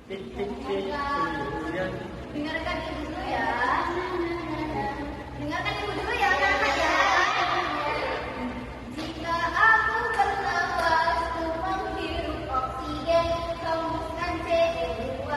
Dengarkan ibu dulu ya. Dengarkan ibu dulu ya, anak-anak ya. Jika aku bernafas, ku menghirup oksigen, hembuskan CO2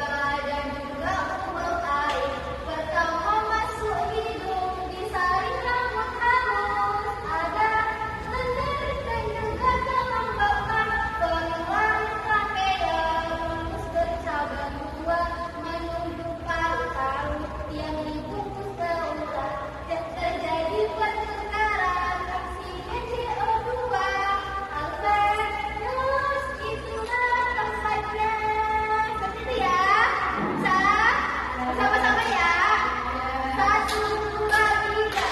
dan juga buang air. Pertama masuk hidung, disaring rambut halus, ada lendir dan juga kelembapan. Keluar pakai rumus bercabang dua menuju paru-paru yang dibungkus berulang. Terjadi pertukaran oksigen CO2. Alvenus itulah rasanya. Seperti itu ya. Sama-sama ya. 1, 2, 3.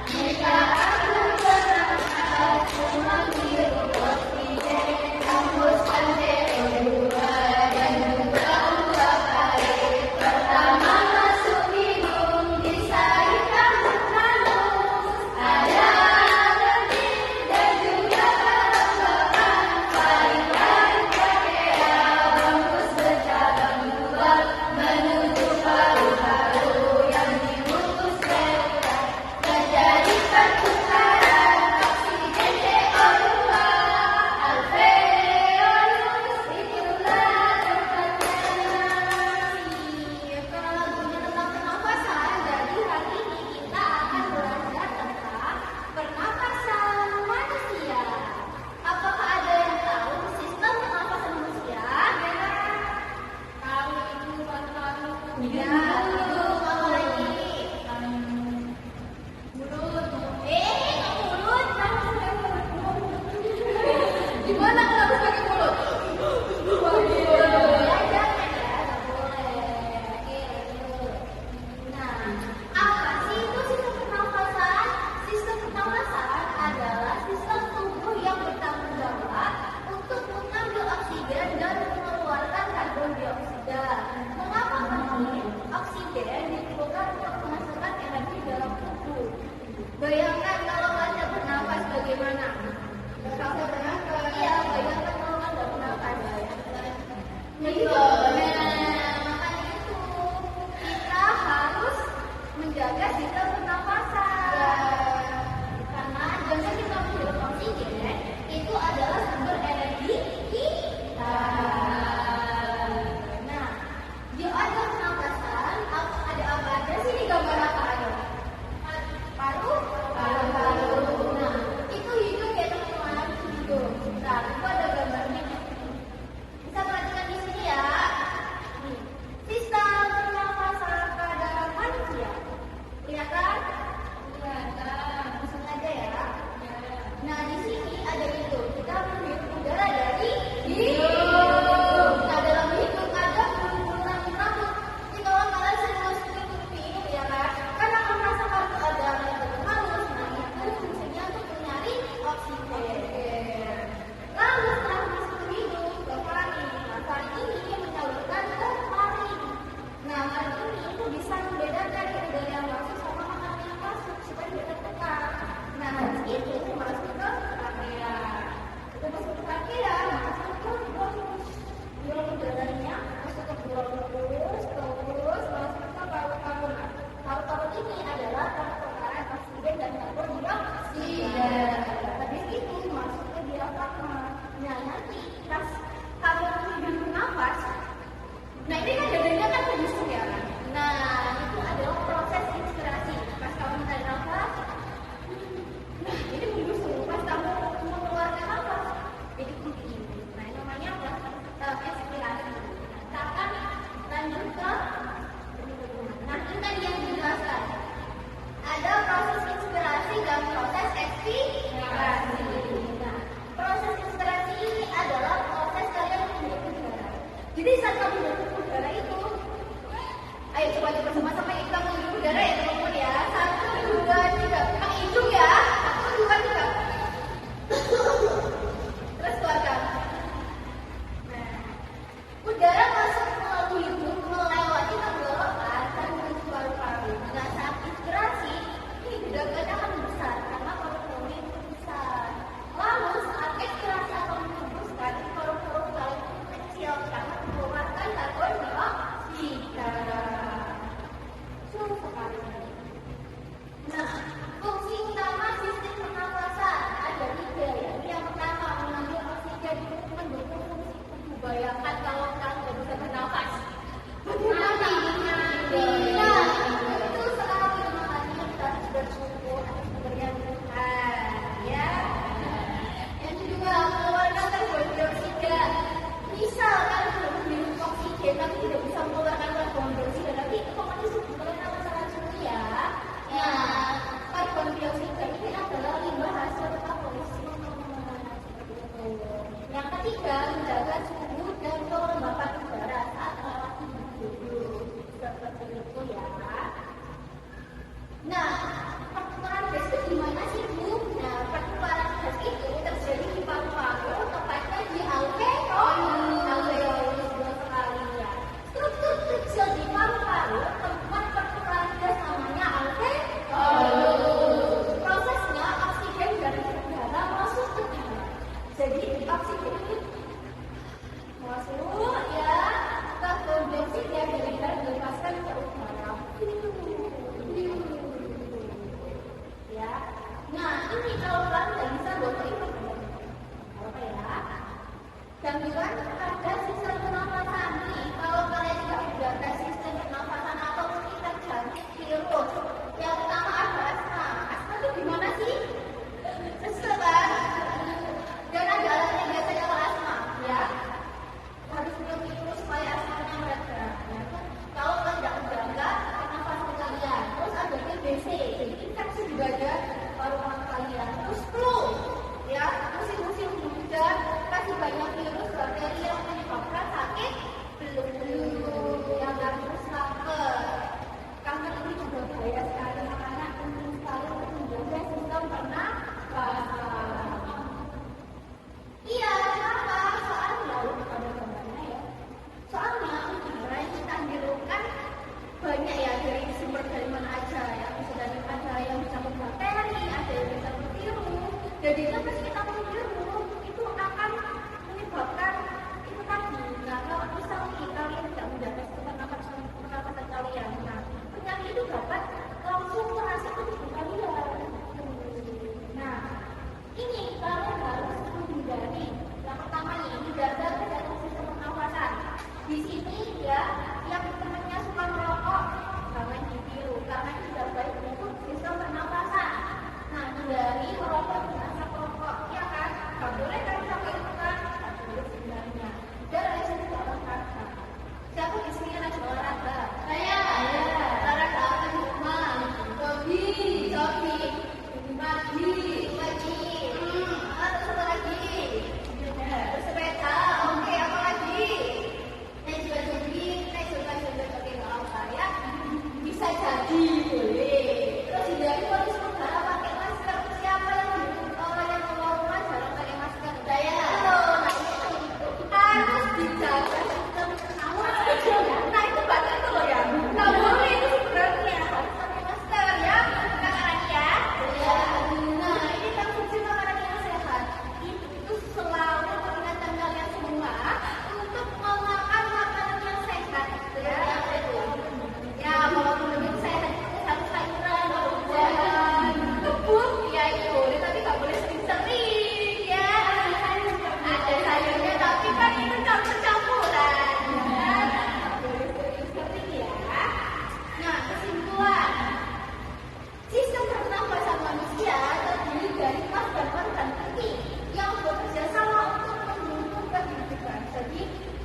Jika aku bernafas, ku menghirup oksigen, hembuskan CO2 dan juga buang air. Pertama masuk hidung, disaring rambut halus, ada lendir dan juga kelembapan. Paling-paling pakai bungkus bercabang dua menuju paru-paru yang dibungkus berulang. Terjadi pertukaran oksigen CO2. Alveolus itulah tempatnya. Kalau lagunya tentang pernapasan, jadi hari ini kita akan belajar tentang pernapasan manusia. Apakah ada yang tahu sistem pernapasan manusia? Tahu itu paru-paru. Ya, apa lagi? Mulut. Mulut. Gimana kalau harus pakai mulut? Ya, jangan ya, nggak boleh. Nah, apa sih itu sistem pernapasan? Sistem pernapasan adalah sistem tubuh yang bertanggung jawab untuk mengambil oksigen dan mengeluarkan karbon dioksida. Mengapa penting? Oksigen diperlukan untuk menghasilkan energi dalam tubuh. Bayangkan kalau Anda bernapas bagaimana? Kalau bernapas? Iya, bayangkan kalau Anda bernapas. Iya, makanya itu kita harus menjaga sistem pernapasan. Karena dengan kita menghirup oksigen, itu adalah sumber energi kita. Nah, di organ pernapasan ada apa aja sih? Ini gambar apa aja? Paru-paru. Nah, itu hidung ya teman-teman, hidung. Nah, itu ada gambarnya. Bisa perhatikan di sini ya. Nih, sistem pernapasan pada manusia. Lihat kan? Langsung aja ya. Nah, di sini ada hidung. Kita menghirup udara dari hidung. Nah, dalam hidung ada bulu-bulu rambut. Jadi kalau kalian sering minum ya kan? Karena akan merasakan ada yang halus. Nah, itu fungsinya untuk menyaring oksigen. Lalu setelah masuk ke hidung, ke faring. Nah, faring ini menyalurkan ke faring. Nah, faring ini itu bisa membedakan udara yang masuk sama makanan yang masuk supaya tidak tertekan. Nah, habis itu masuk ke trachea. Itu masuk ke trachea, masuk ke bronkus. Bronkus udaranya masuk ke bronkus, terus masuk ke paru-paru. Nah, paru-paru ini adalah pertukaran oksigen dan karbon dioksida. Habis itu masuk ke diafragma. Nah, nanti pas kalau hidup bernafas, nah ini kan dadanya kan membusuk ya kan? Nah, itu adalah proses inspirasi. Pas kamu menarik nafas, nah ini membusuk. Pas kamu mengeluarkan nafas, jadi begini. Nah, ini namanya inspirasi. Kita akan lanjut ke nah, ini tadi yang dijelaskan. Ada proses inspirasi dan proses ekspirasi. Nah, proses inspirasi ini adalah proses kalian menghirup udara. Jadi saat kamu menghirup udara itu, ayo coba sama-sama kita menghirup udara ya teman-teman ya. 1, 2, 3. Pakai hidung ya. 1, 2, 3. Terus keluarkan. Nah, udara masuk melalui hidung melewati tenggorokan dan menuju paru-paru. Nah, saat inspirasi ini udara akan besar karena paru-paru itu besar. Lalu saat ekspirasi atau menghembuskan, paru-paru paling kecil karena mengeluarkan karbon dioksida. seperti itu ya. Nah, pertukaran gas itu gimana sih Bu? Nah, pertukaran gas itu terjadi di paru-paru, tepatnya di alveolus dua sekali ya. Struktur kecil di paru-paru tempat pertukaran gas namanya alveolus. Prosesnya oksigen dari udara masuk ke dalam. Jadi oksigen itu masuk ya, karbon dioksida yang dari dalam dilepaskan ke udara. Ya. Nah, ini kalau kalian nggak bisa bawa itu apa ya? Gangguan pada sistem pernafasan nih. Kalau kalian tidak udah tes sistem pernafasan atau kita jangkit virus, yang pertama ada asma. Asma itu gimana sih? Sesak kan? Dan ada alatnya biasanya kalau asma, ya. Harus minum itu supaya asmanya mereda. Ya. Kalau kalian tidak menjaga pernafasan kalian, terus ada TBC, jadi infeksi juga ada paru-paru kalian. Terus flu, ya, musim-musim hujan kasih banyak virus bakteri yang menyebabkan sakit flu, yang terus lapar. Kanker ini juga bahaya sekali, makanya penting sekali untuk menjaga sistem pernafasan. Iya, kenapa? Soalnya pada gambarnya ya. Soalnya udara yang kita hirupkan banyak ya, dari sumber dari mana aja ya. Misalnya ada yang dicampur bakteri, ada yang dicampur virus. Jadi pas kita menghirup itu akan menyebabkan itu tadi. Nah, kalau misalnya kalian tidak menjaga sistem pernafasan kalian, nah penyakit itu dapat langsung merasa ke tubuh kalian. Nah, ini kalian harus menghindari. Yang pertama nih, menjaga kesehatan sistem pernafasan. Di sini ya, yang temannya suka merokok jangan ditiru karena itu tidak baik untuk sistem pernafasan. Nah, hindari merokok dengan asap rokok, ya kan? Gak boleh kan sampai itu kan? Gak boleh sebenarnya. Dan resiko juga olahraga. Siapa di sini yang olahraga? Saya. Olahraga apa di rumah? Jogging. Pagi. Terus apa lagi? Bersepeda. Oke, apa lagi? Naik jogging. Oke, nggak apa ya? Bisa jadi, boleh. Terus hindari polusi udara, pakai masker. Siapa yang orang yang keluar rumah jarang pakai masker? Saya. Nah, itu harus dijaga sistem pernafasan. Nah, itu batas itu loh ya. Nggak boleh itu sebenarnya harus pakai masker ya. Makanan ya. Nah, ini konsumsi makanan yang sehat. Itu selalu mengingatkan kalian semua untuk memakan makanan yang sehat. Ya, ya, walaupun lebih sehat itu harus sayuran, buah-buahan, kebun, ya itu boleh, tapi nggak boleh sering-sering, ya. Ada sayurnya, tapi kan itu campur-campuran, ya. Nggak boleh sering-sering ya. Nah, kesimpulan, sistem pernafasan manusia terdiri dari pas dan organ penting yang bekerja sama untuk mendukung kehidupan. Jadi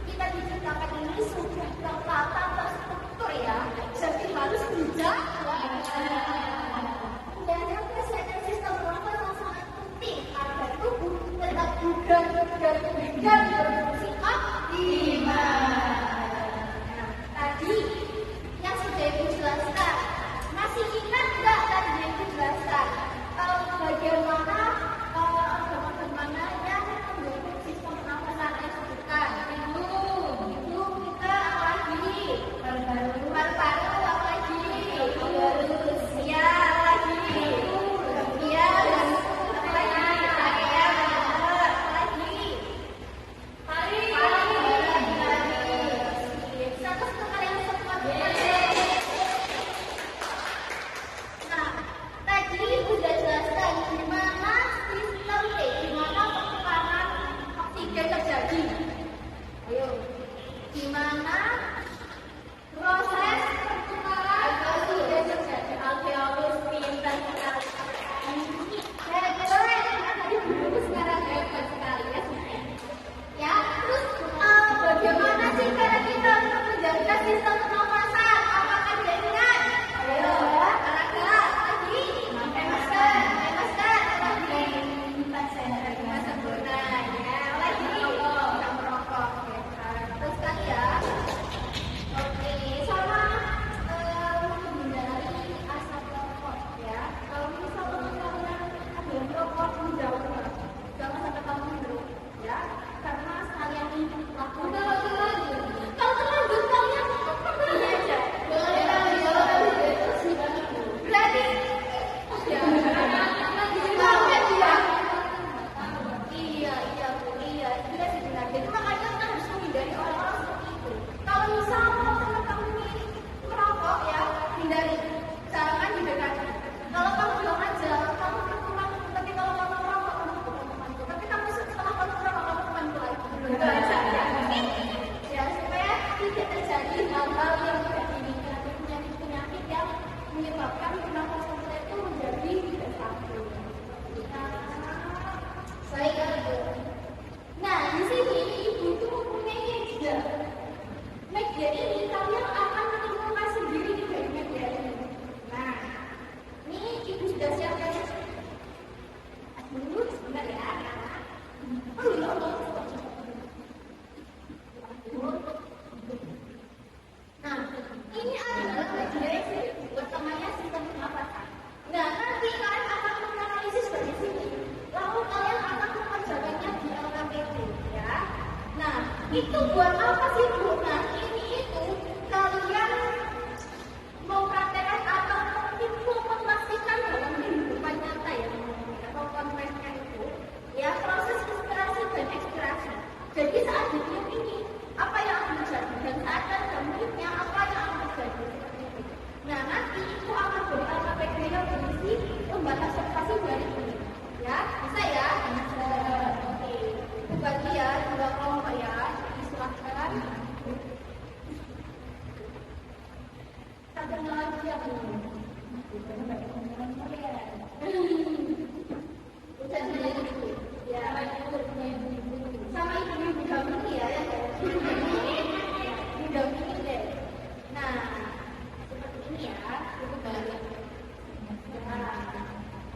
kita diciptakan ini sudah tertata terstruktur ya. Jadi harus dijaga. Dan kesehatan sistem pernafasan sangat penting agar tubuh tetap bugar dan berfungsi optimal. Nah, tadi yang sudah Ibu jelaskan, masih ingat nggak tadi yang Ibu jelaskan? Bagaimana organ-organ mana yang mendukung sistem pernafasan yang disebutkan? Itu kita apa lagi? Paru-paru apa lagi? Ya, apa lagi? Ya, dan apa lagi? Ya, apa lagi? Hari. Satu sekali yang semua. Nah, tadi udah jelaskan gimana sistem gimana pertukaran oksigen terjadi. Ayo, gimana proses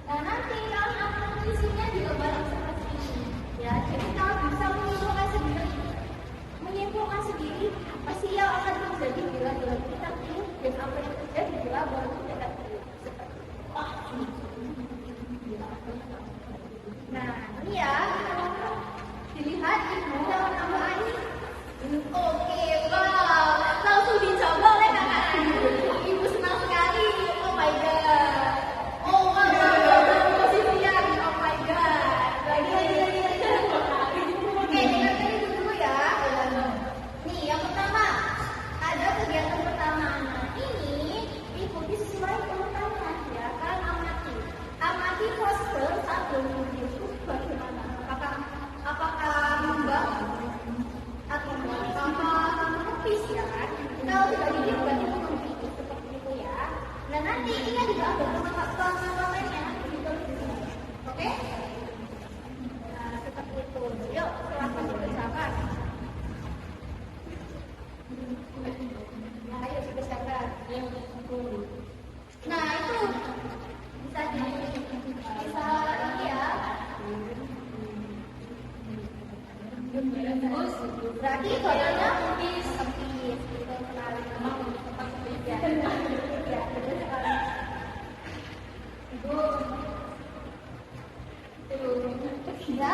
Nah, nanti kalau isinya juga bareng seperti ini, ya. Jadi kalau bisa menyimpulkan sendiri pasti yang akan terjadi bila kita pilih dan apa yang terjadi bila baru kita pilih. Nah, ini ya, dilihat ibu dalam nama ini. Oke, wow, langsung dicoba oleh kakak. Ibu senang sekali. Oh my god. Oh my god. Posisinya, oh my god. Lagi. Oke, kita dulu ya. Nih, yang pertama ada kegiatan pertama. Nah, ini ikuti sesuai urutannya ya. Kalian amati poster satu itu bagaimana? Apakah membangun atau melukis ya kan? Kalau tidak ini berarti melukis seperti itu ya. Nah, nanti ini juga ada pengalamannya gitu. Oke? Nah, seperti itu. Yuk, silakan dikerjakan. Nah, ayo dikerjakan. Nah, itu bisa ini ya. Berarti fotonya habis kita kenalin mau tempat kerja. Ya, betul sekali. Ibu, ya.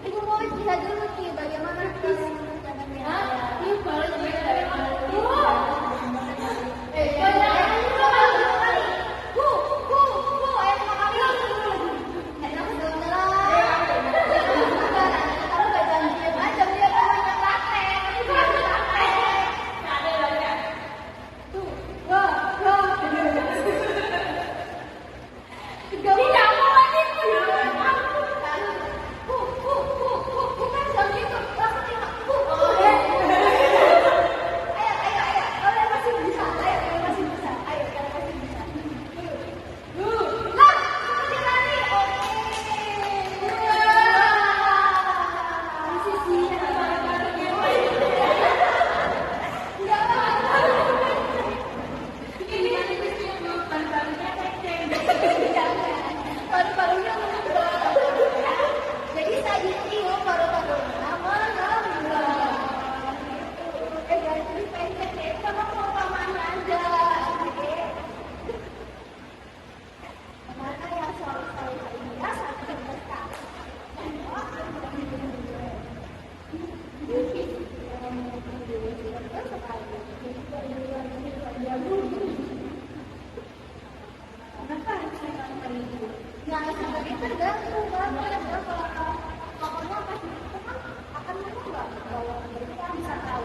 Ibu mau lihat dulu nih bagaimana rencananya. Ibu baru dari mana? Nah, sebenarnya tergantung kalau pokoknya pasti itu kan akan menambah kalau kita bisa tahu.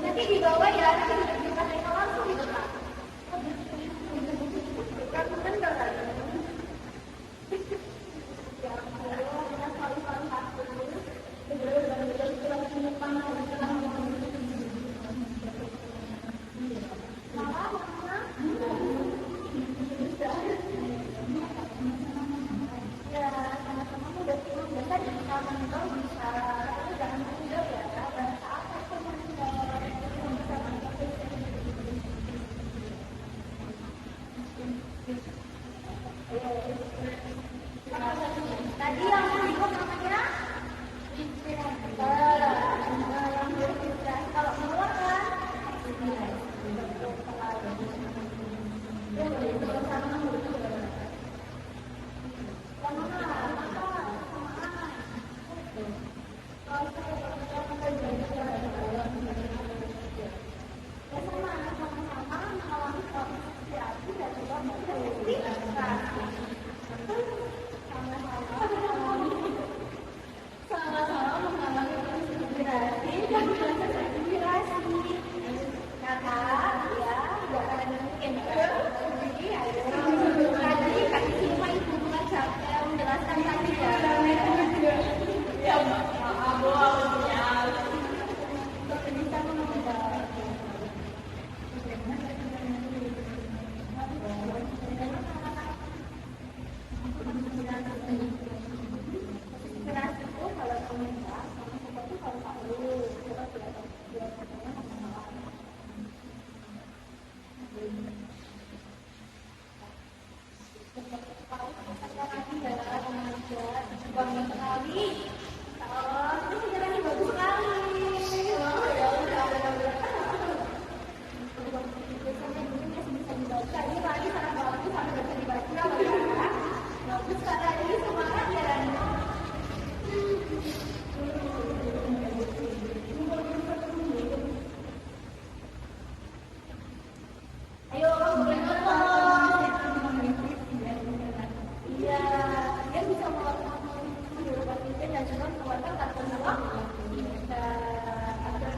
Nanti di bawah ya, nanti di depan langsung gitu Pak. Tadi yang berikut namanya yang berinspirasi. Kalau keluar kan sama-sama mengalami proses inspirasi dan proses inspirasi. Karena ya nggak ada mungkin tadi kan cuma ibu pengajarnya menjelaskan tadi ya. Ya maaf, bisa menambah. Inspirasi itu kalau komentar sama seperti kalau tahu kita tidak tahu biasanya masalah. Seperti tahu kita lagi dalam mengajar bangga sekali. Ini sejarahnya bagus sekali. Biasanya dulu masih bisa dibaca. Ini lagi sangat bagus sampai bisa dibaca. Bagus karena ini semangat ya. Ayo, boleh ngomong. Iya, dia bisa melakukan itu dan juga mengeluarkan kartu uang. Bisa ada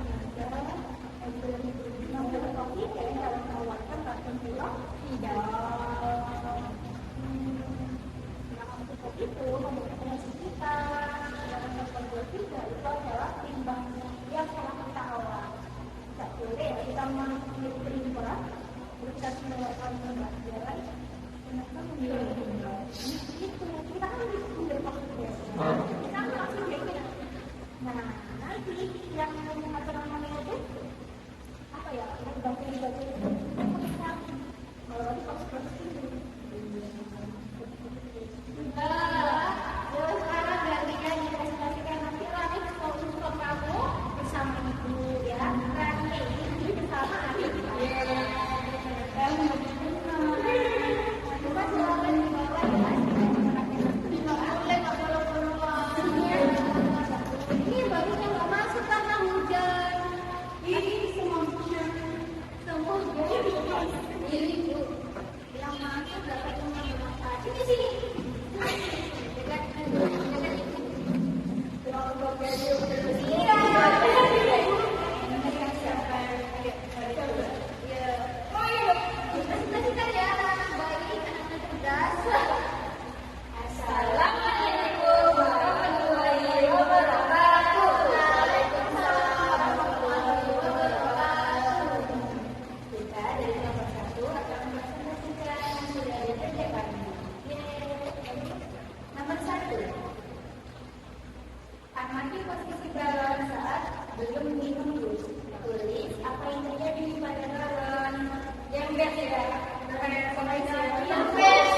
nomor kopi yang kalau mengeluarkan kartu uang tidak. Itu membutuhkan kita dalam membuat juga itu adalah timbang yang telah kita awal. Tidak boleh ya kita memiliki timbang kita melakukan pembelajaran kenapa memilih timbang itu kita kan bisa memilih kita kan langsung bikin. Nah nanti yang mengatur namanya itu apa ya yang baca itu kalau tadi proses itu sekarang gantinya dipresentasikan nanti lagi fokus kamu bersama ibu ya. Nanti ibu bersama adik. Coba silakan di bawah ya. Boleh nggak bolong-bolong. Ini barunya nggak masuk karena hujan. Ini semua hujan. Ini ibu yang masuk dapat cuma ini sini. Assalamualaikum warahmatullahi wabarakatuh. Waalaikumsalam warahmatullahi wabarakatuh. Kita dari nomor 1 akan mempresentasikan yang sudah dikerjakan. Nomor 1. Amati posisi balon saat belum dihembus. Tulis apa yang terjadi pada balon. Yang best ya. Yang best.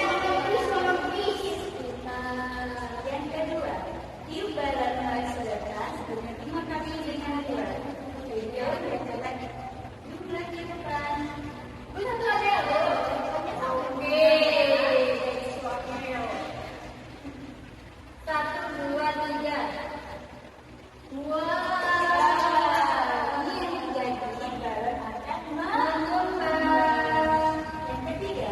Yang kedua, tiup balon paling sedekat dengan 5 kali dengan dua. Video dikerjakan bulan di depan. Satu ada ya, oke. 1, 2, 3. Wah, ini yang terjadi balon akan mengembang. Yang ketiga,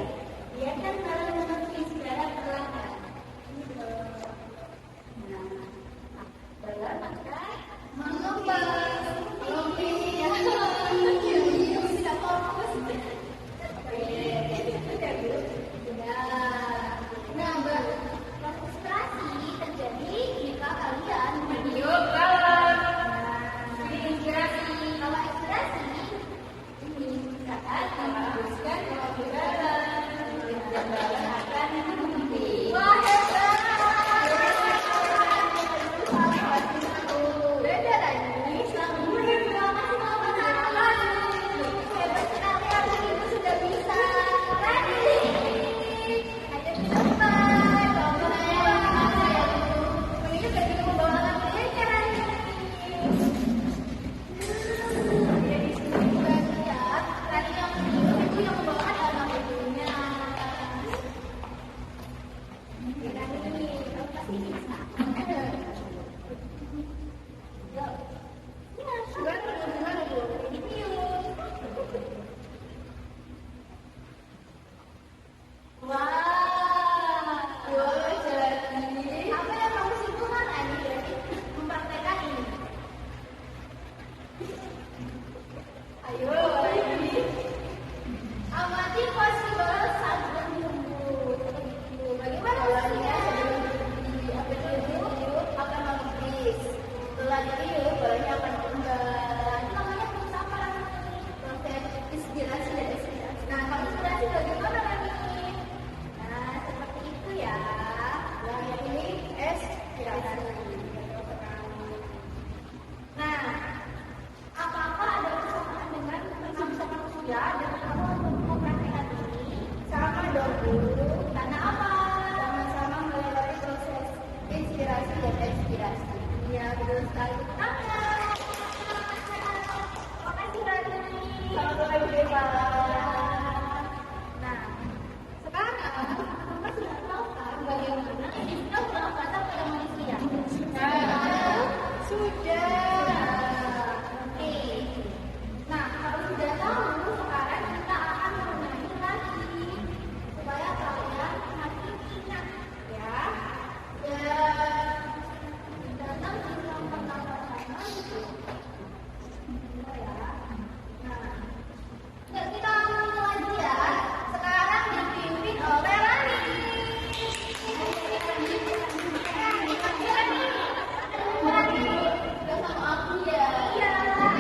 Amati possible saat berjumpa. Bagaimana hasilnya? Tiup akan mengipis. Setelah ditiup, bolanya akan kembang. Namanya proses apa lagi? Proses inspirasi dan ekspirasi. Nah, kalau inspirasi bagaimana lagi? Nah, seperti itu ya. Yang ini ekspirasi. Nah, apakah ada persamaan dengan persamaan usia dan kamu untuk mempraktikkan ini? Sama dong, Bu. Karena apa? Sama-sama melewati proses inspirasi dan ekspirasi. Iya, betul sekali. Tangan. Makasih, Rani. Selamat pagi, Pak. Nah, sekarang Bapak sudah tahu kan bagaimana sistem pernafasan pada manusia? Nah, sudah. Oke. Nah, kalau sudah tahu, sekarang kita akan mengulangi lagi supaya kalian makin ingat ya. Dan dalam sistem pernafasan itu, ya. Nah, kita ulangi lagi ya. Sekarang dipimpin oleh Rani. Udah sama aku ya. Iya. Aku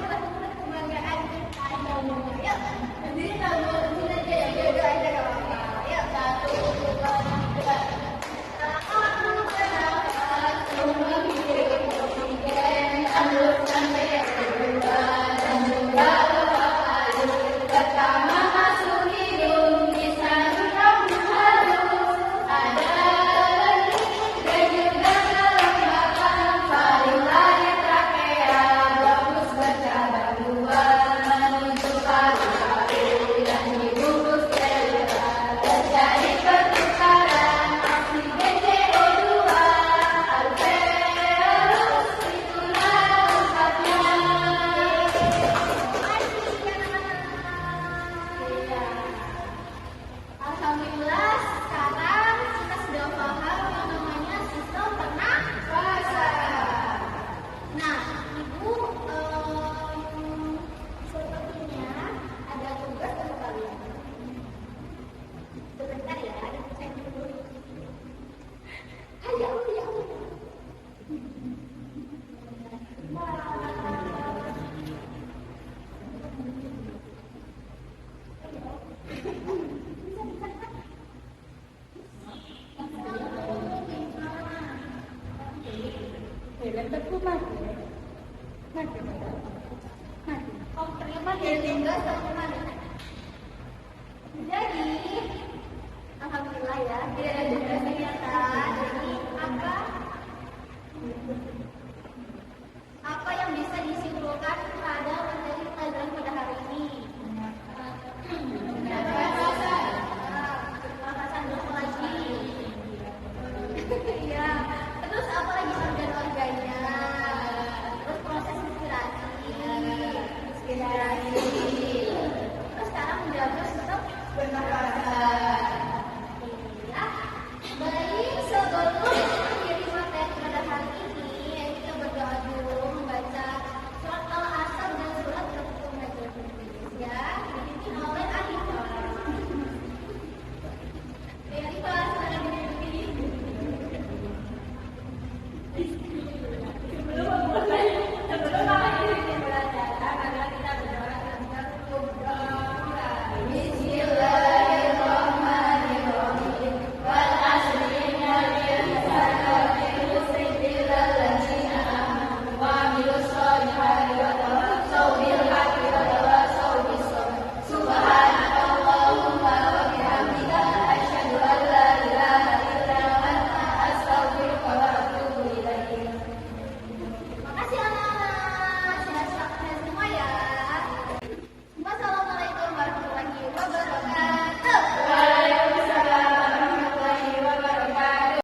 bukan kebanggaan kita. Ya. Jadi kamu sini aja ya. Jodoh aja gak apa-apa. Ya, 1, 2, 3. Aku berangkat rumah bikin weekend. Aku sampai kedua dan juga pertama masuk hidung bisa kamu halus ada lagi dan juga kelembapan paling lari trakea bagus bercabang dua menuju paru-paru dan dibungkus celula terjadi pertukaran oksigen CO2 alveolus itulah tempatnya. Alhamdulillah, sekarang kita sudah paham yang namanya sistem pernafasan. Nah, Ibu sepertinya ada tugas untuk kalian. Sebentar ya, ada cek dulu. Ayo. Để lên đất quốc này.